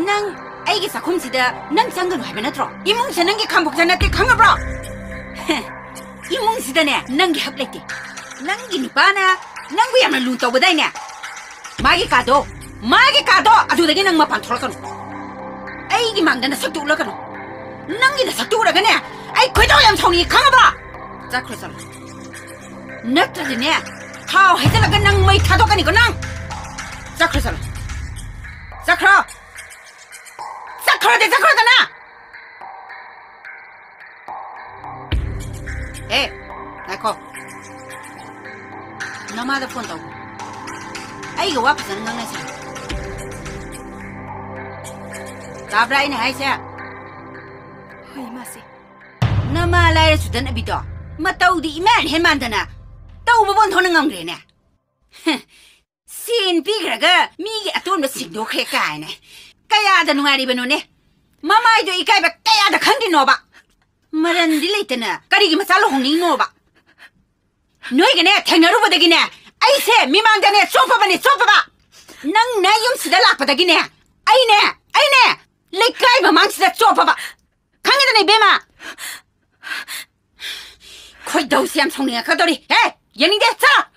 낭 아이게 사콤시다 낭 장근 하면 하더라 이몽시 낭게 감복자 나때 강아브라 이몽시다네 낭게 합랬대 낭기 누빠나 낭구 야만 룬 떠보다이네 마기 가도 아주다게 낭 마판 털어가노 아이기 망단다 석도 올라가노 낭기다 석도 올라가네 아이 괴도 얌성이 강아브라 자 그래서 납타지네 타오 해달라가 낭 마이 타도가니까 낭 자 그래서 자크라 자크라다나 에 나이코 너마다 폰 떠고 아이가 와파서는 강나시 가브라이네 하이세 허이 마세 너마 라이라 수단 아비도 마따우디 이만 해만다나 따우버번 도는 강그래네 신 비그라가 미게 아톤바 싱도크레 까이네 까야다 누아리바노네 마마이도 이까이바 까야다 칸디노바 마란디 레이트나 까리기 마살로 홍닝노바 너희가네 탱나루바다기네 아이세 미망다네 소파바네 소파바 낭 나용시다 락바다기네 아이네 레까이바 망시다 소파바 강해다네 베마 코이 도시암 송링아 가더리 에 연인데 차